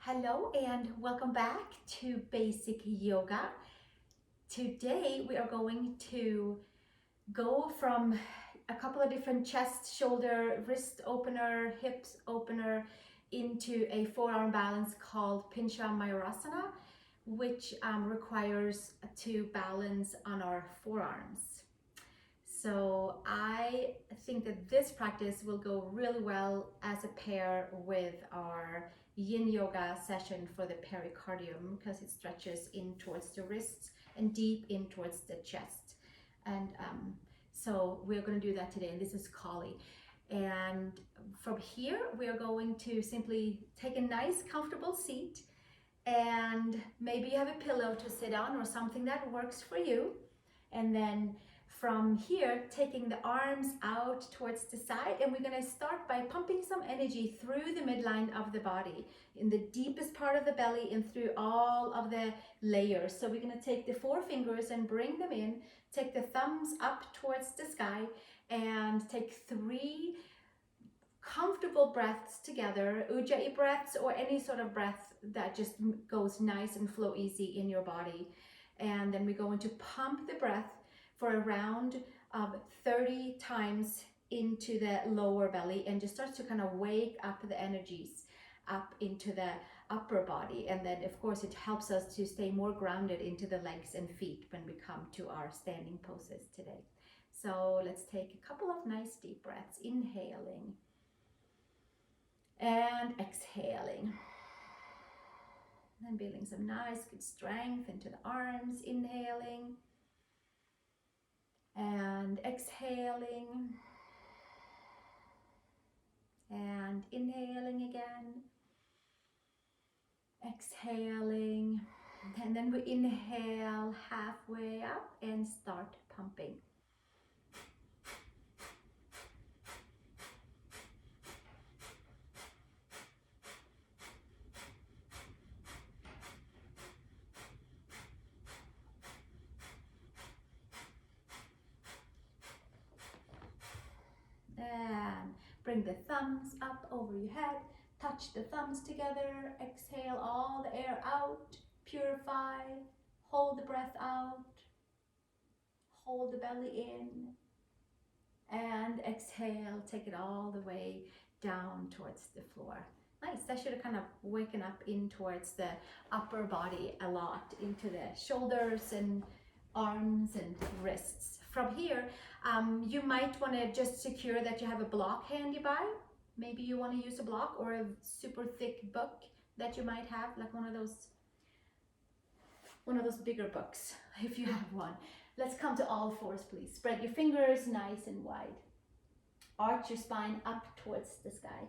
Hello and welcome back to Basic Yoga. Today we are going to go from a couple of different chest, shoulder, wrist opener, hips opener into a forearm balance called Pincha Mayurasana, which requires to balance on our forearms. So I think that this practice will go really well as a pair with our Yin Yoga session for the pericardium because it stretches in towards the wrists and deep in towards the chest. And so we're going to do that today, and this is Kali. And from here, we are going to simply take a nice, comfortable seat, and maybe you have a pillow to sit on or something that works for you. And then from here, taking the arms out towards the side, and we're going to start by pumping some energy through the midline of the body, in the deepest part of the belly and through all of the layers. So we're going to take the 4 fingers and bring them in, take the thumbs up towards the sky, and take 3 comfortable breaths together, ujjayi breaths or any sort of breath that just goes nice and flow easy in your body. And then we're going to pump the breath for a round of 30 times into the lower belly, and just start to kind of wake up the energies up into the upper body. And then of course it helps us to stay more grounded into the legs and feet when we come to our standing poses today. So let's take a couple of nice deep breaths, inhaling and exhaling, and building some nice good strength into the arms, inhaling and exhaling and inhaling again, exhaling, and then we inhale halfway up and start pumping. And bring the thumbs up over your head, touch the thumbs together, exhale all the air out, purify, hold the breath out, hold the belly in, and exhale, take it all the way down towards the floor. Nice, that should have kind of waken up in towards the upper body a lot, into the shoulders and arms and wrists. From here, you might want to just secure that you have a block handy by. Maybe you want to use a block or a super thick book that you might have, like one of those bigger books, if you have one. Let's come to all fours, please. Spread your fingers nice and wide. Arch your spine up towards the sky.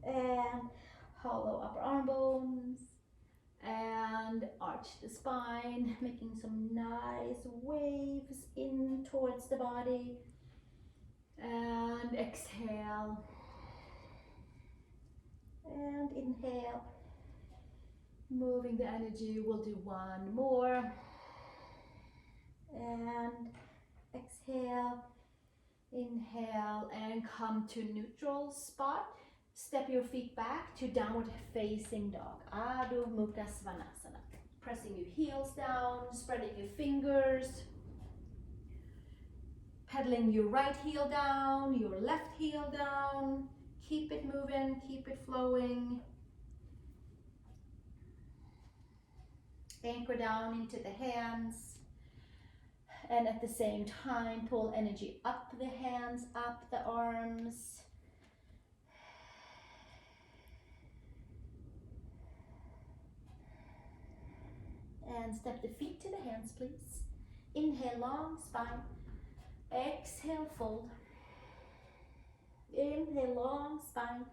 And hollow upper arm bones. And arch the spine, making some nice waves in towards the body. And exhale. And inhale. Moving the energy, we'll do one more. And exhale. Inhale and come to neutral spot. Step your feet back to downward facing dog, Adho Mukha Svanasana. Pressing your heels down, spreading your fingers, pedaling your right heel down, your left heel down. Keep it moving, keep it flowing. Anchor down into the hands. And at the same time, pull energy up the hands, up the arms. And step the feet to the hands, please. Inhale, long spine. Exhale, fold. Inhale, long spine.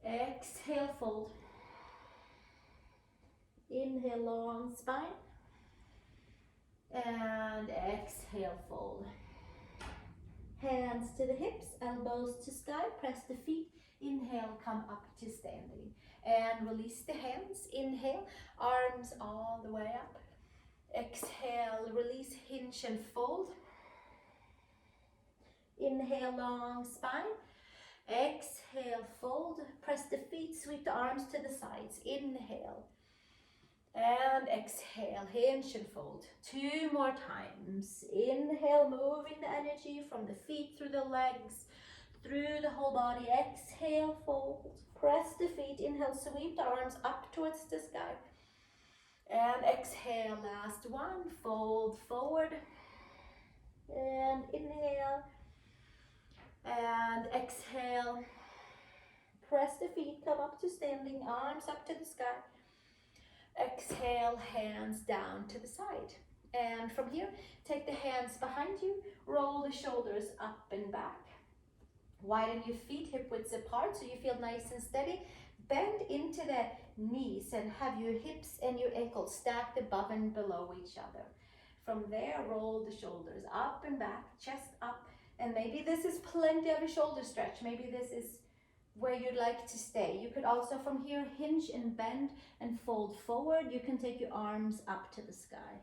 Exhale, fold. Inhale, long spine. And exhale, fold. Hands to the hips, elbows to sky. Press the feet. Inhale, come up to standing. And release the hands. Inhale, arms all the way up. Exhale, release, hinge and fold. Inhale, long spine. Exhale, fold, press the feet, sweep the arms to the sides. Inhale. And exhale, hinge and fold. 2 more times. Inhale, moving the energy from the feet through the legs, through the whole body. Exhale, fold. Press the feet. Inhale, sweep the arms up towards the sky. And exhale, last one. Fold forward. And inhale. And exhale. Press the feet, come up to standing, arms up to the sky. Exhale, hands down to the side. And from here, take the hands behind you, roll the shoulders up and back. Widen your feet hip widths apart so you feel nice and steady. Bend into the knees and have your hips and your ankles stacked above and below each other. From there, roll the shoulders up and back, chest up. And maybe this is plenty of a shoulder stretch. Maybe this is where you'd like to stay. You could also from here hinge and bend and fold forward. You can take your arms up to the sky.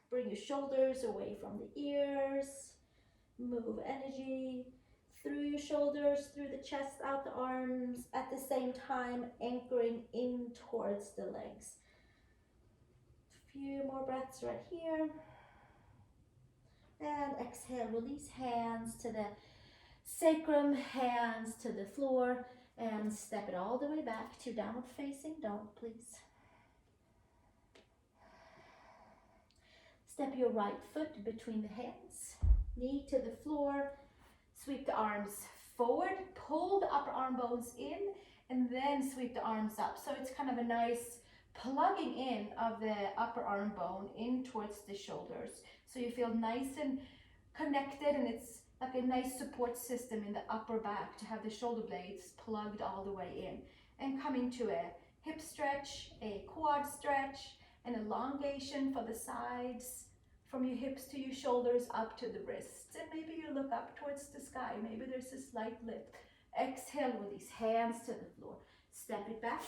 Bring your shoulders away from the ears. Move energy through your shoulders, through the chest, out the arms, at the same time anchoring in towards the legs. A few more breaths right here. And exhale, release hands to the sacrum, hands to the floor, and step it all the way back to downward facing dog, please. Step your right foot between the hands, knee to the floor, sweep the arms forward, pull the upper arm bones in, and then sweep the arms up. So it's kind of a nice plugging in of the upper arm bone in towards the shoulders. So you feel nice and connected, and it's like a nice support system in the upper back to have the shoulder blades plugged all the way in. And coming to a hip stretch, a quad stretch, an elongation for the sides, from your hips to your shoulders up to the wrists. And maybe you look up towards the sky. Maybe there's a slight lift. Exhale, release hands to the floor. Step it back,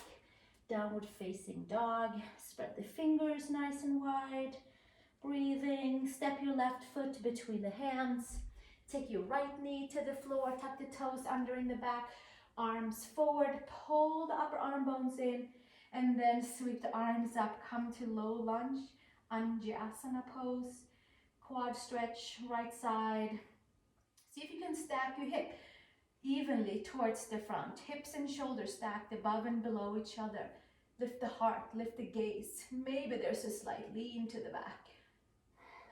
downward facing dog. Spread the fingers nice and wide. Breathing, step your left foot between the hands. Take your right knee to the floor, tuck the toes under in the back, arms forward, pull the upper arm bones in, and then sweep the arms up, come to low lunge, Anjasana pose, quad stretch, right side. See if you can stack your hip evenly towards the front, hips and shoulders stacked above and below each other. Lift the heart, lift the gaze. Maybe there's a slight lean to the back.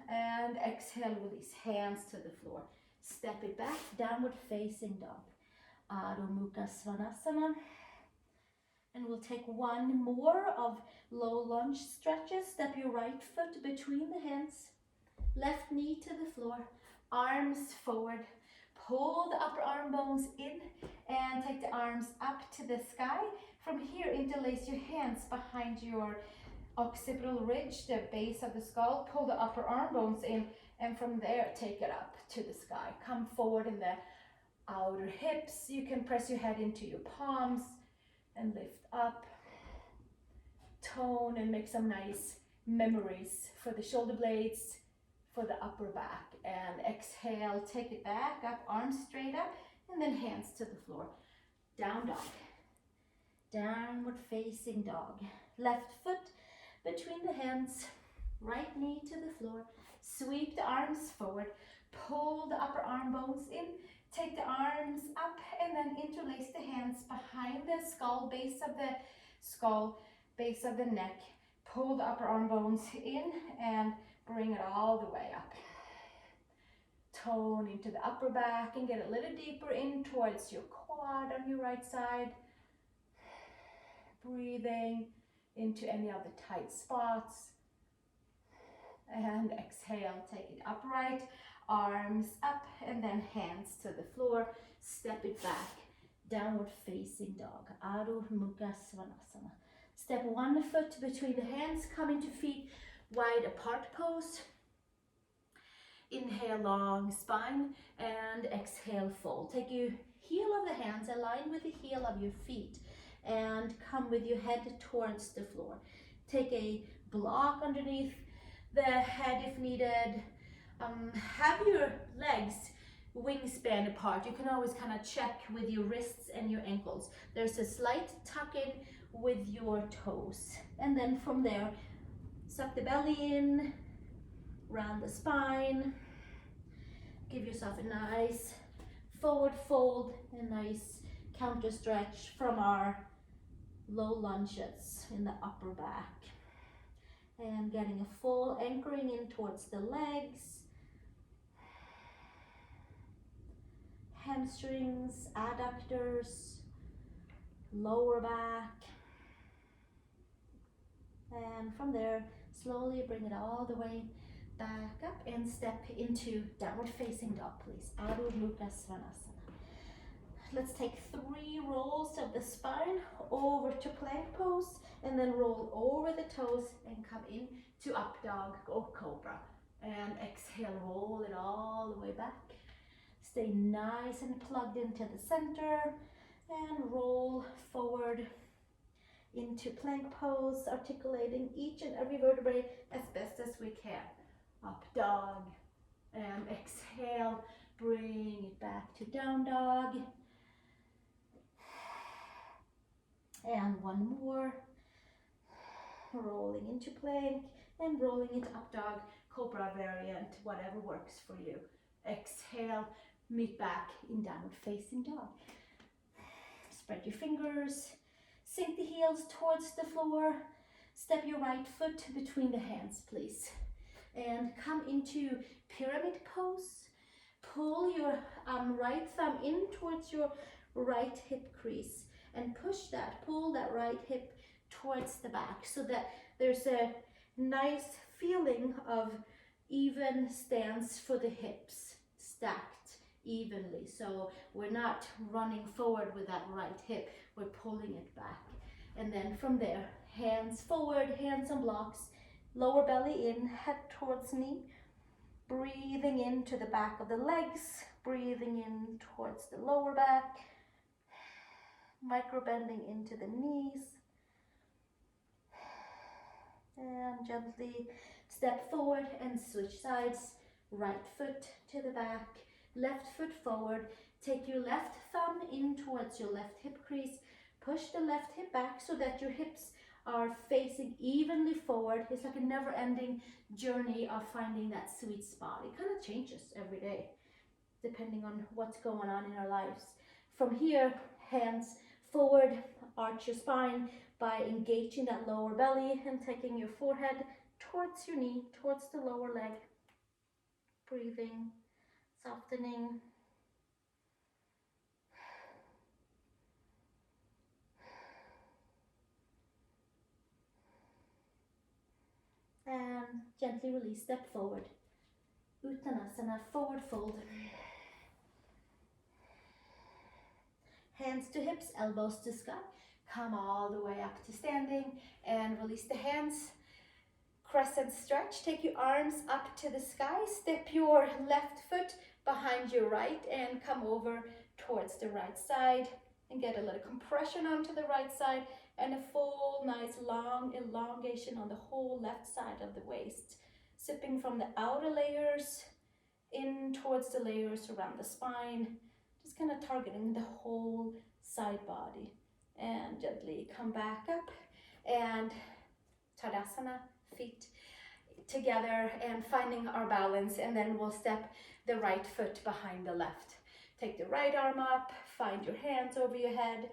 And exhale, release hands to the floor. Step it back, downward facing dog. Adho Mukha Svanasana. And we'll take one more of low lunge stretches. Step your right foot between the hands. Left knee to the floor. Arms forward. Pull the upper arm bones in and take the arms up to the sky. From here, interlace your hands behind your occipital ridge, the base of the skull. Pull the upper arm bones in, and from there take it up to the sky. Come forward in the outer hips. You can press your head into your palms and lift up. Tone and make some nice memories for the shoulder blades, for the upper back. And exhale, take it back up, arms straight up, and then hands to the floor. Down dog. Downward facing dog. Left foot between the hands, right knee to the floor. Sweep the arms forward, pull the upper arm bones in, take the arms up, and then interlace the hands behind the skull, base of the neck. Pull the upper arm bones in and bring it all the way up. Tone into the upper back and get a little deeper in towards your quad on your right side. Breathing into any of the tight spots. And exhale, take it upright, arms up, and then hands to the floor. Step it back, downward facing dog, Adho Mukha Svanasana. Step one foot between the hands, come into feet wide apart pose. Inhale, long spine, and exhale, fold. Take your heel of the hands, align with the heel of your feet, and come with your head towards the floor. Take a block underneath the head if needed. Have your legs wingspan apart. You can always kind of check with your wrists and your ankles. There's a slight tuck in with your toes. And then from there, suck the belly in, round the spine. Give yourself a nice forward fold, a nice counter stretch from our low lunges in the upper back. And getting a full anchoring in towards the legs, hamstrings, adductors, lower back. And from there, slowly bring it all the way back up and step into downward facing dog, please. Adho Mukha Svanasana. Let's take 3 rolls of the spine over to plank pose, and then roll over the toes and come in to up dog or cobra. And exhale, roll it all the way back. Stay nice and plugged into the center and roll forward into plank pose, articulating each and every vertebrae as best as we can. Up dog, and exhale, bring it back to down dog. And one more, rolling into plank and rolling into up dog, cobra variant, whatever works for you. Exhale, meet back in downward facing dog. Spread your fingers, sink the heels towards the floor, step your right foot between the hands, please. And come into pyramid pose. Pull your right thumb in towards your right hip crease and pull that right hip towards the back so that there's a nice feeling of even stance for the hips, stacked evenly. So we're not running forward with that right hip, we're pulling it back. And then from there, hands forward, hands on blocks, lower belly in, head towards knee, breathing into the back of the legs, breathing in towards the lower back, micro bending into the knees, and gently step forward and switch sides. Right foot to the back, left foot forward. Take your left thumb in towards your left hip crease. Push the left hip back so that your hips are facing evenly forward. It's like a never-ending journey of finding that sweet spot. It kind of changes every day, depending on what's going on in our lives. From here, hands forward, arch your spine by engaging that lower belly and taking your forehead towards your knee, towards the lower leg. Breathing, softening. And gently release, step forward. Uttanasana, forward fold. Hands to hips, elbows to sky. Come all the way up to standing and release the hands. Crescent stretch, take your arms up to the sky. Step your left foot behind your right and come over towards the right side and get a little compression onto the right side and a full nice long elongation on the whole left side of the waist. Sipping from the outer layers in towards the layers around the spine, just kind of targeting the whole side body. And gently come back up and Tadasana, feet together and finding our balance, and then we'll step the right foot behind the left. Take the right arm up, find your hands over your head,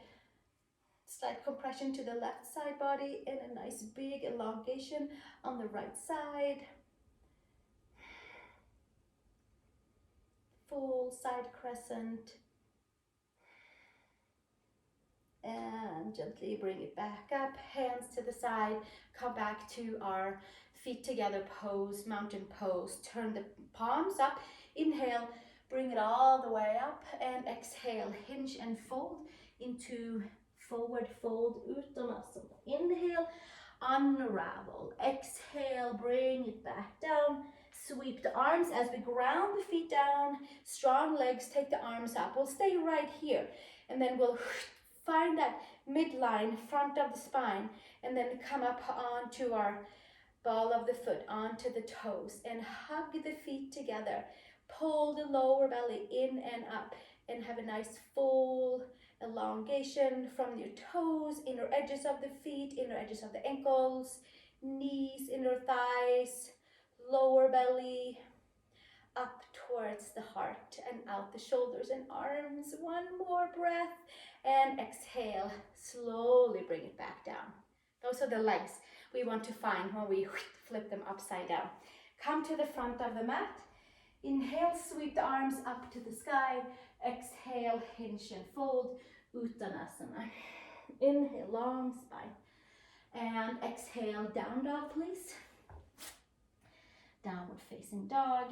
slight compression to the left side body and a nice big elongation on the right side. Full side crescent. And gently bring it back up, hands to the side, come back to our feet together pose, mountain pose. Turn the palms up, inhale, bring it all the way up, and exhale, hinge and fold into forward fold, Uttanasana. Inhale, unravel, exhale, bring it back down, sweep the arms as we ground the feet down, strong legs, take the arms up. We'll stay right here, and then we'll find that midline, front of the spine, and then come up onto our ball of the foot, onto the toes, and hug the feet together. Pull the lower belly in and up and have a nice full elongation from your toes, inner edges of the feet, inner edges of the ankles, knees, inner thighs, lower belly, up towards the heart and out the shoulders and arms. One more breath and exhale. Slowly bring it back down. Those are the legs we want to find when we flip them upside down. Come to the front of the mat. Inhale, sweep the arms up to the sky. Exhale, hinge and fold, Uttanasana. Inhale, long spine. And exhale, down dog, please. Downward facing dog.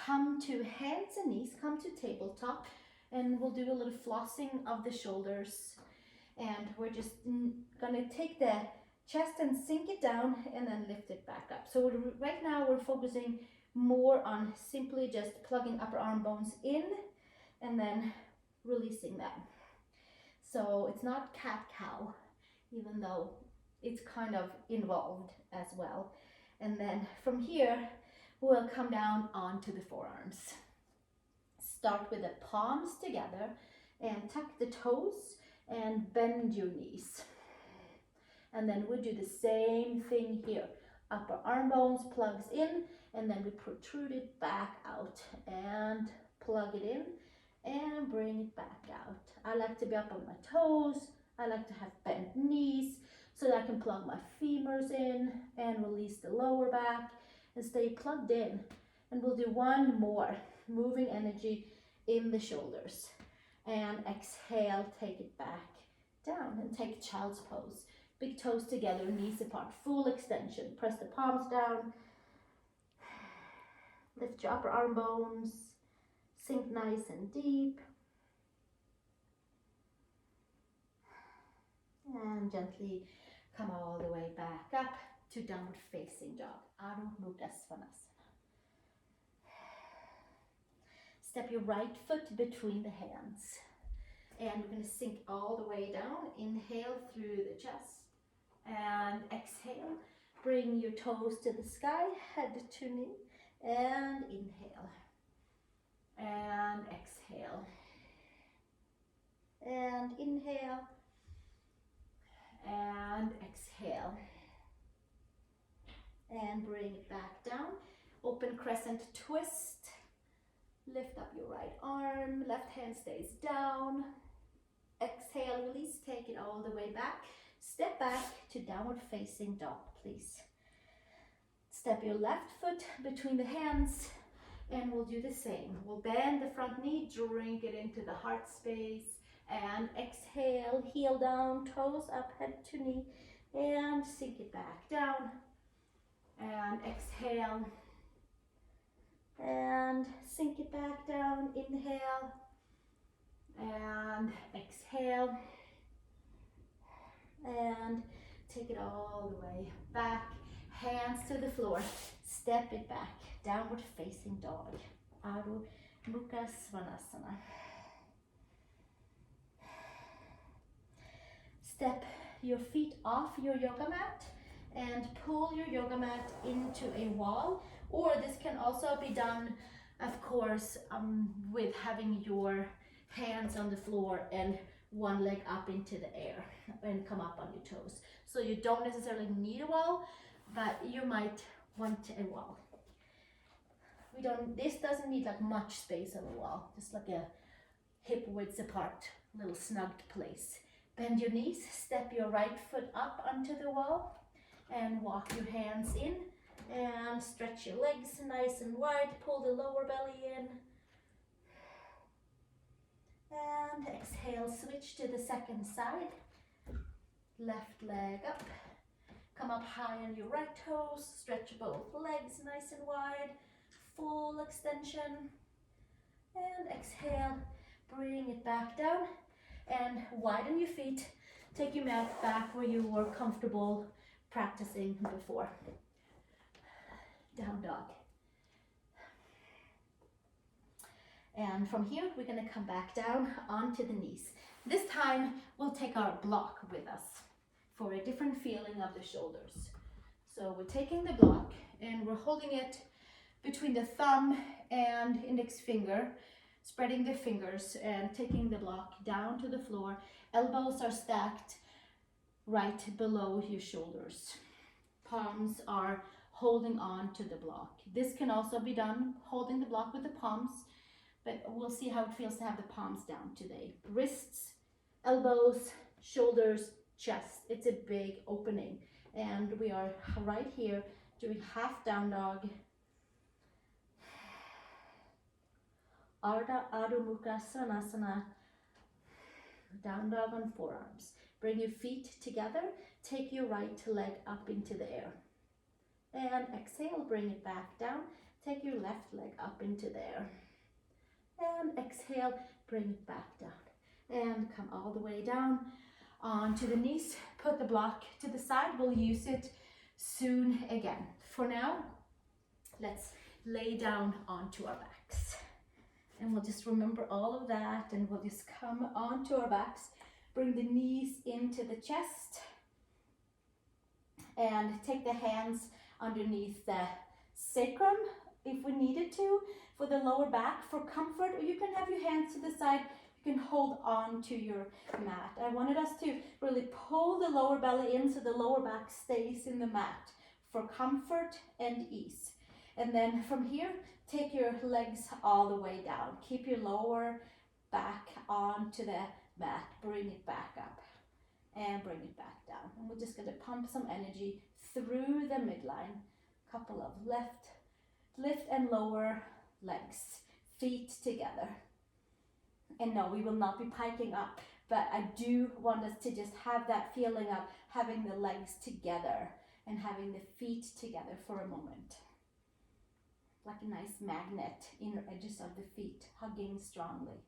Come to hands and knees, come to tabletop, and we'll do a little flossing of the shoulders. And we're just gonna take the chest and sink it down and then lift it back up. So right now we're focusing more on simply just plugging upper arm bones in and then releasing them. So it's not cat-cow, even though it's kind of involved as well. And then from here, we'll come down onto the forearms. Start with the palms together and tuck the toes and bend your knees. And then we do the same thing here. Upper arm bones plugs in, and then we protrude it back out and plug it in and bring it back out. I like to be up on my toes. I like to have bent knees so that I can plug my femurs in and release the lower back and stay plugged in. And we'll do one more, moving energy in the shoulders. And exhale, take it back down and take child's pose. Big toes together, knees apart, full extension. Press the palms down. Lift your upper arm bones. Sink nice and deep. And gently come all the way back up to downward facing dog. Adho Mukha Svanasana. Step your right foot between the hands. And we're going to sink all the way down. Inhale through the chest. And exhale. Bring your toes to the sky, head to knee. And inhale. And exhale. And inhale. And exhale. And bring it back down. Open crescent twist. Lift up your right arm. Left hand stays down. Exhale, release, take it all the way back. Step back to downward facing dog, please. Step your left foot between the hands and we'll do the same. We'll bend the front knee, drink it into the heart space and exhale, heel down, toes up, head to knee and sink it back down and exhale and sink it back down, inhale and exhale and take it all the way back, hands to the floor, step it back, downward facing dog, Adho Mukha Svanasana. Step your feet off your yoga mat and pull your yoga mat into a wall, or this can also be done, of course, with having your hands on the floor and one leg up into the air and come up on your toes. So you don't necessarily need a wall, but you might want a wall. This doesn't need like much space of a wall, just like a hip widths apart, little snugged place. Bend your knees, step your right foot up onto the wall and walk your hands in and stretch your legs nice and wide, pull the lower belly in. And exhale, switch to the second side. Left leg up. Come up high on your right toes. Stretch both legs nice and wide. Full extension. And exhale, bring it back down. And widen your feet. Take your mat back where you were comfortable practicing before. Down dog. And from here, we're going to come back down onto the knees. This time, we'll take our block with us for a different feeling of the shoulders. So we're taking the block and we're holding it between the thumb and index finger, spreading the fingers and taking the block down to the floor. Elbows are stacked right below your shoulders. Palms are holding on to the block. This can also be done holding the block with the palms, but we'll see how it feels to have the palms down today. Wrists, elbows, shoulders, chest. It's a big opening. And we are right here doing half down dog. Ardha Adho Mukha Svanasana. Down dog on forearms. Bring your feet together. Take your right leg up into the air. And exhale, bring it back down. Take your left leg up into the air. And exhale, bring it back down. And come all the way down onto the knees. Put the block to the side. We'll use it soon again. For now, let's lay down onto our backs. And we'll just remember all of that, and we'll just come onto our backs. Bring the knees into the chest. And take the hands underneath the sacrum if we needed to for the lower back for comfort, or you can have your hands to the side. You can hold on to your mat. I wanted us to really pull the lower belly in so the lower back stays in the mat for comfort and ease. And then from here, take your legs all the way down. Keep your lower back onto the mat. Bring it back up and bring it back down. And we're just going to pump some energy through the midline. Couple of lift and lower legs, feet together. And no, we will not be piking up, but I do want us to just have that feeling of having the legs together and having the feet together for a moment. Like a nice magnet, inner edges of the feet hugging strongly.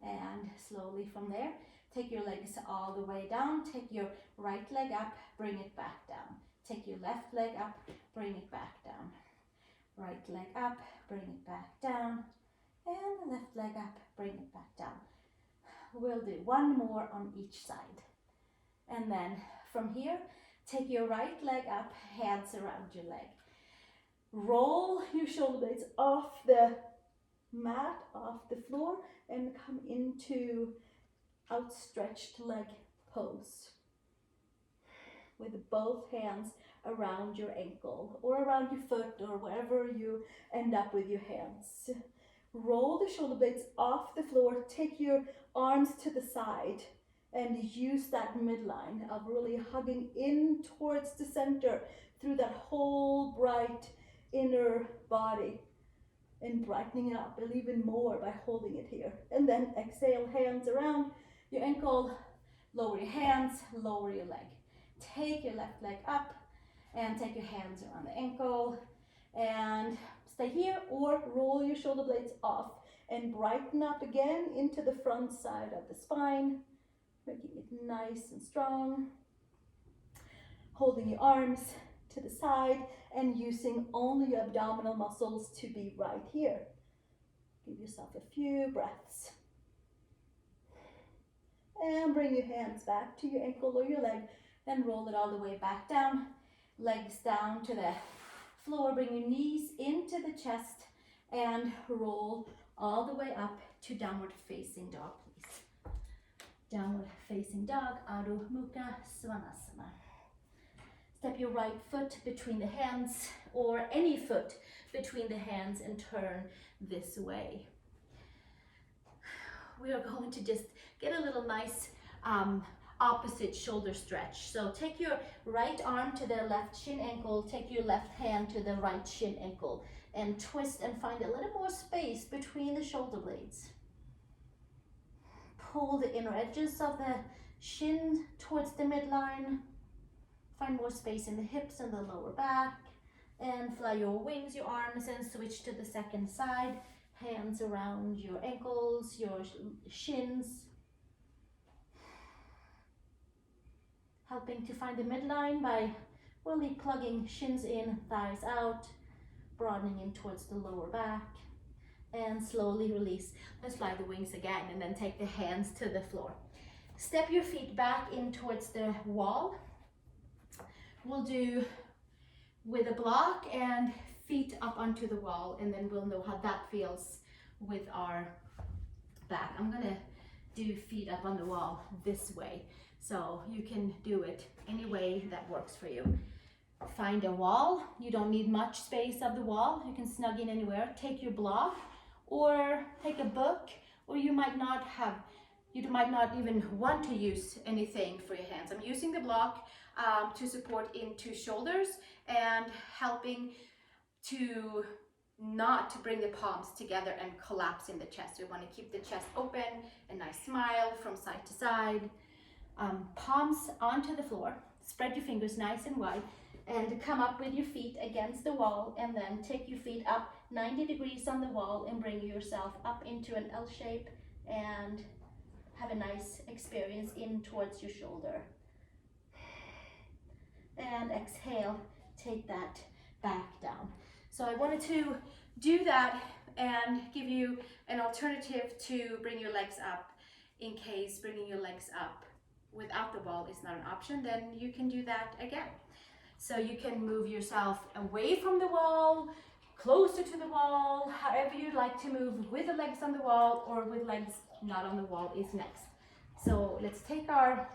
And slowly from there, take your legs all the way down. Take your right leg up, bring it back down. Take your left leg up, bring it back down. Right leg up, bring it back down. And the left leg up, bring it back down. We'll do one more on each side. And then from here, take your right leg up, hands around your leg. Roll your shoulder blades off the mat, off the floor, and come into outstretched leg pose with both hands around your ankle or around your foot or wherever you end up with your hands. Roll the shoulder blades off the floor, take your arms to the side and use that midline of really hugging in towards the center through that whole bright inner body and brightening it up even more by holding it here. And then exhale, hands around your ankle, lower your hands, lower your leg. Take your left leg up and take your hands around the ankle and stay here or roll your shoulder blades off and brighten up again into the front side of the spine, making it nice and strong. Holding your arms to the side and using only your abdominal muscles to be right here. Give yourself a few breaths. And bring your hands back to your ankle or your leg and roll it all the way back down. Legs down to the floor. Bring your knees into the chest and roll all the way up to downward facing dog, please. Downward facing dog, Adho Mukha Svanasana. Step your right foot between the hands or any foot between the hands and turn this way. We are going to just get a little nice opposite shoulder stretch. So take your right arm to the left shin ankle, take your left hand to the right shin ankle and twist and find a little more space between the shoulder blades. Pull the inner edges of the shin towards the midline. Find more space in the hips and the lower back. And fly your wings, your arms, and switch to the second side. Hands around your ankles, your shins. Helping to find the midline by really plugging shins in, thighs out, broadening in towards the lower back. And slowly release. Let's fly the wings again and then take the hands to the floor. Step your feet back in towards the wall. We'll do with a block and feet up onto the wall, and then we'll know how that feels with our back. I'm gonna do feet up on the wall this way, so you can do it any way that works for you. Find a wall. You don't need much space of the wall. You can snug in anywhere. Take your block or take a book, or you might not even want to use anything for your hands. I'm using the block to support into shoulders and helping to not bring the palms together and collapse in the chest. We want to keep the chest open, a nice smile from side to side. Palms onto the floor. Spread your fingers nice and wide and come up with your feet against the wall, and then take your feet up 90 degrees on the wall and bring yourself up into an L shape and have a nice experience in towards your shoulder. And exhale, take that back down. So I wanted to do that and give you an alternative to bring your legs up in case bringing your legs up without the wall is not an option. Then you can do that again. So you can move yourself away from the wall, closer to the wall, however you'd like to move, with the legs on the wall or with legs not on the wall is next. So let's take our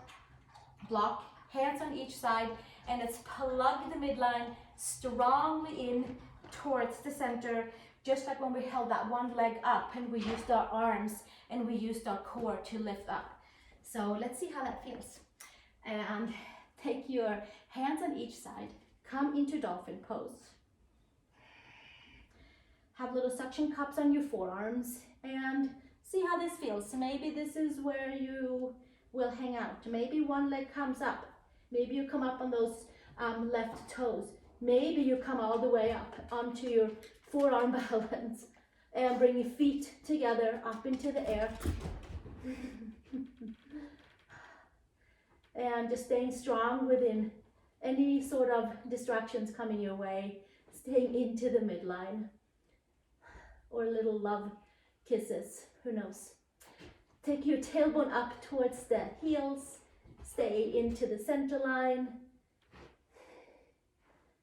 block, hands on each side, and let's plug the midline strongly in towards the center, just like when we held that one leg up and we used our arms and we used our core to lift up. So let's see how that feels. And take your hands on each side, come into dolphin pose. Have little suction cups on your forearms and see how this feels. So maybe this is where you will hang out. Maybe one leg comes up. Maybe you come up on those left toes. Maybe you come all the way up onto your forearm balance and bring your feet together up into the air. And just staying strong within any sort of distractions coming your way, staying into the midline, or little love kisses, who knows. Take your tailbone up towards the heels, stay into the center line,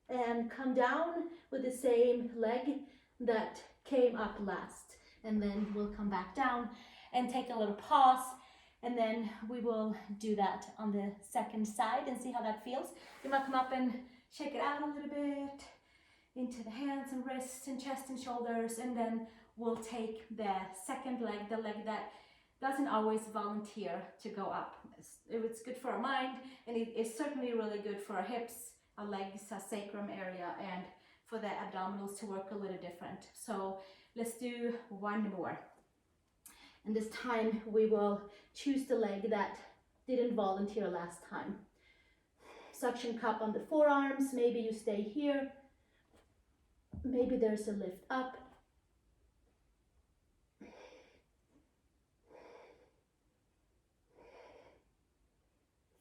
and come down with the same leg that came up last. And then we'll come back down and take a little pause. And then we will do that on the second side and see how that feels. You might come up and shake it out a little bit into the hands and wrists and chest and shoulders. And then we'll take the second leg, the leg that doesn't always volunteer to go up. It's good for our mind, and it is certainly really good for our hips, our legs, our sacrum area, and for the abdominals to work a little different. So let's do one more. And this time we will choose the leg that didn't volunteer last time. Suction cup on the forearms. Maybe you stay here. Maybe there's a lift up.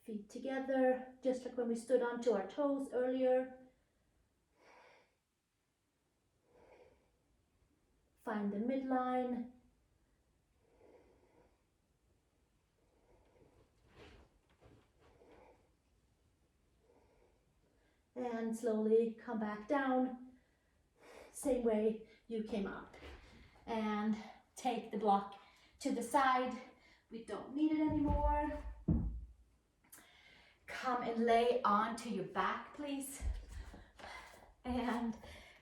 Feet together, just like when we stood onto our toes earlier. Find the midline. And slowly come back down, same way you came up. And take the block to the side. We don't need it anymore. Come and lay onto your back, please. And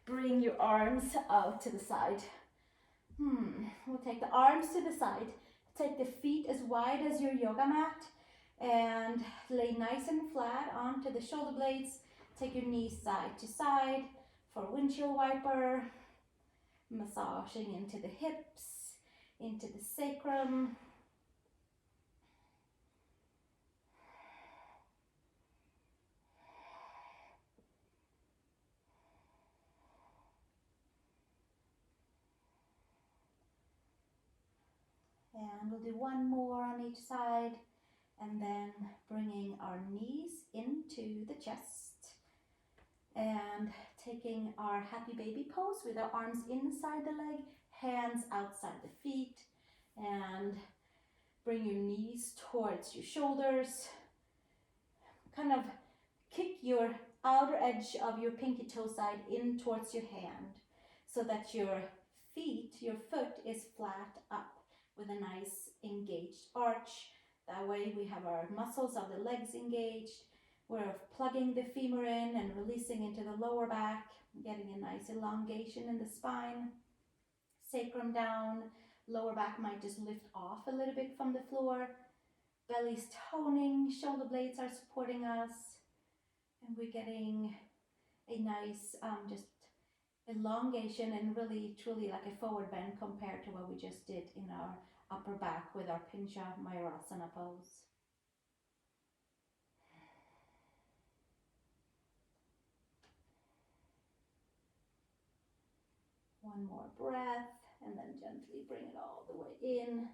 bring your arms out to the side. We'll take the arms to the side. Take the feet as wide as your yoga mat and lay nice and flat onto the shoulder blades. Take your knees side to side for windshield wiper. Massaging into the hips, into the sacrum. And we'll do one more on each side, and then bringing our knees into the chest and taking our happy baby pose with our arms inside the leg, hands outside the feet, and bring your knees towards your shoulders. Kind of kick your outer edge of your pinky toe side in towards your hand so that your foot is flat up with a nice engaged arch. That way we have our muscles of the legs engaged. We're plugging the femur in and releasing into the lower back, getting a nice elongation in the spine. Sacrum down, lower back might just lift off a little bit from the floor. Belly's toning, shoulder blades are supporting us, and we're getting a nice just elongation and really truly like a forward bend compared to what we just did in our upper back with our Pincha Mayurasana pose. One more breath, and then gently bring it all the way in.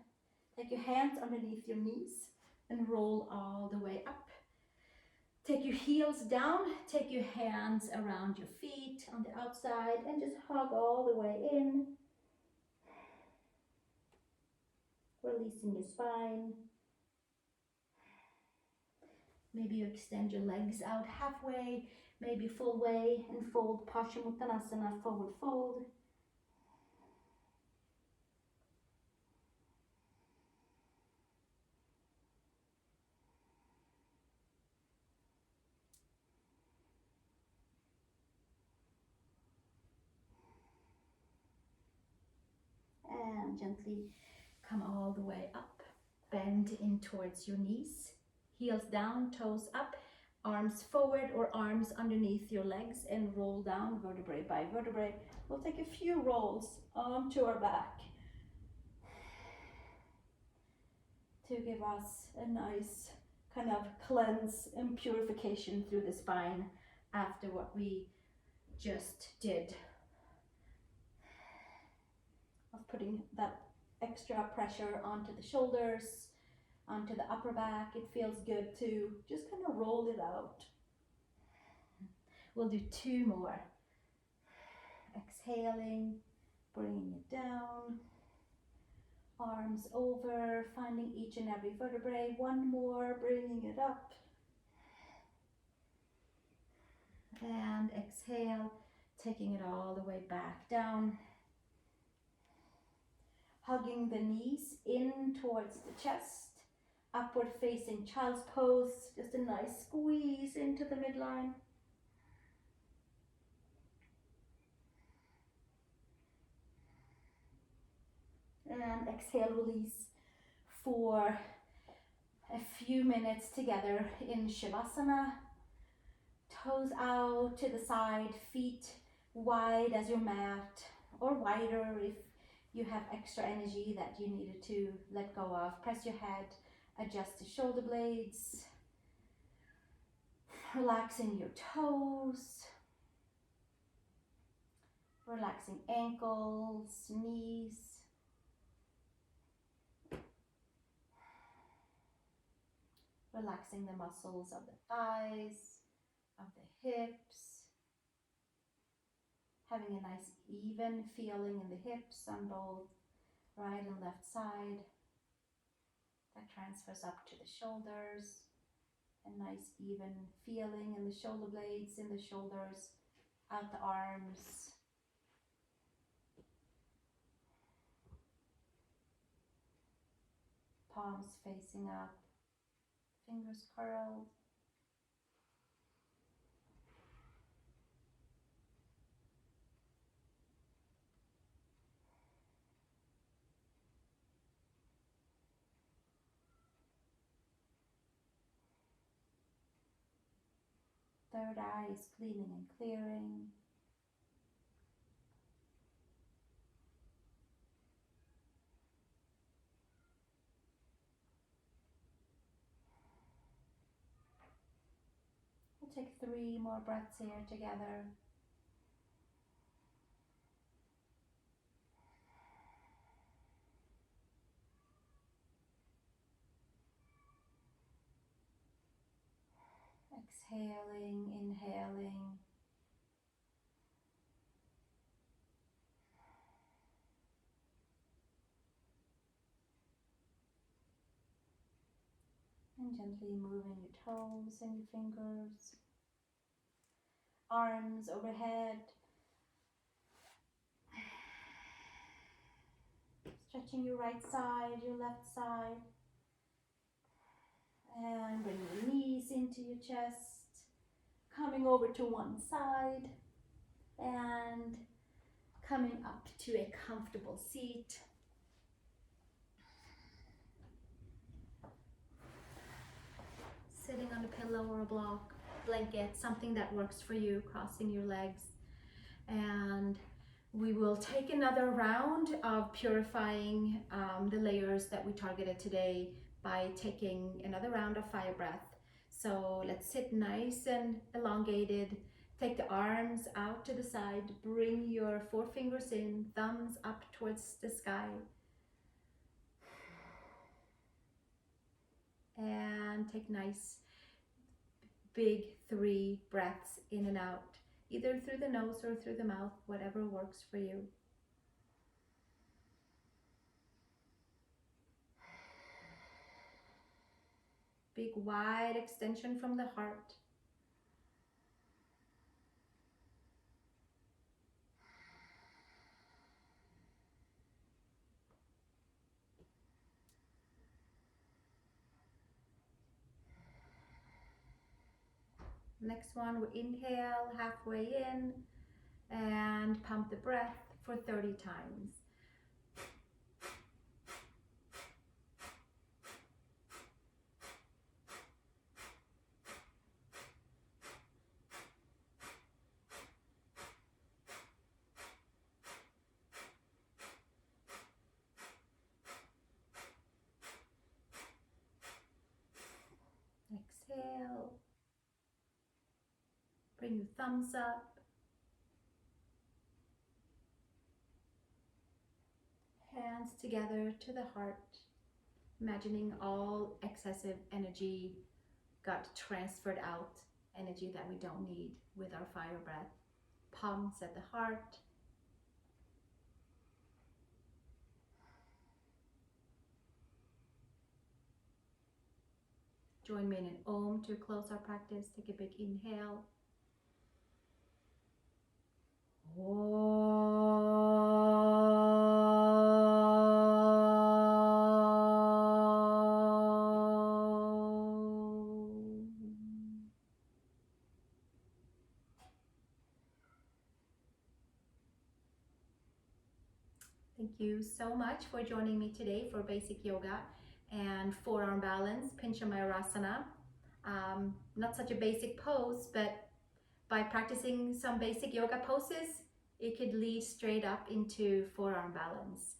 Take your hands underneath your knees and roll all the way up. Take your heels down, take your hands around your feet on the outside and just hug all the way in. Releasing your spine. Maybe you extend your legs out halfway, maybe full way, and fold Paschimottanasana, forward fold. And gently come all the way up. Bend in towards your knees. Heels down, toes up, arms forward or arms underneath your legs, and roll down vertebrae by vertebrae. We'll take a few rolls onto our back to give us a nice kind of cleanse and purification through the spine after what we just did of putting that extra pressure onto the shoulders, onto the upper back. It feels good to just kind of roll it out. We'll do 2 more. Exhaling, bringing it down, arms over, finding each and every vertebrae. 1 more, bringing it up. And exhale, taking it all the way back down. Hugging the knees in towards the chest. Upward facing child's pose, just a nice squeeze into the midline. And exhale, release for a few minutes together in Shavasana. Toes out to the side, feet wide as your mat, or wider if you have extra energy that you needed to let go of. Press your head, adjust the shoulder blades, relaxing your toes, relaxing ankles, knees, relaxing the muscles of the thighs, of the hips, having a nice even feeling in the hips on both right and left side. That transfers up to the shoulders. A nice even feeling in the shoulder blades, in the shoulders, out the arms. Palms facing up, fingers curled. Third eye is cleaning and clearing. We'll take 3 more breaths here together. Exhaling, inhaling. And gently moving your toes and your fingers. arms overhead. Stretching your right side, your left side. And bring your knees into your chest. Coming over to one side. And coming up to a comfortable seat. Sitting on a pillow or a blanket, something that works for you, crossing your legs. And we will take another round of purifying the layers that we targeted today by taking another round of fire breath. So let's sit nice and elongated. Take the arms out to the side. Bring your forefingers in, thumbs up towards the sky. And take nice big 3 breaths in and out, either through the nose or through the mouth, whatever works for you. Big wide extension from the heart. Next one, we inhale halfway in and pump the breath for 30 times. Exhale. Bring your thumbs up. Hands together to the heart. Imagining all excessive energy got transferred out. Energy that we don't need with our fire breath. Palms at the heart. Join me in an Om to close our practice. Take a big inhale. Thank you so much for joining me today for basic yoga and forearm balance, Pincha Mayurasana. Not such a basic pose, but by practicing some basic yoga poses, it could lead straight up into forearm balance.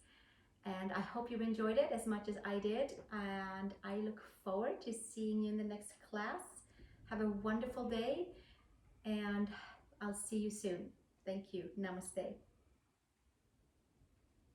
And I hope you enjoyed it as much as I did. And I look forward to seeing you in the next class. Have a wonderful day and I'll see you soon. Thank you. Namaste.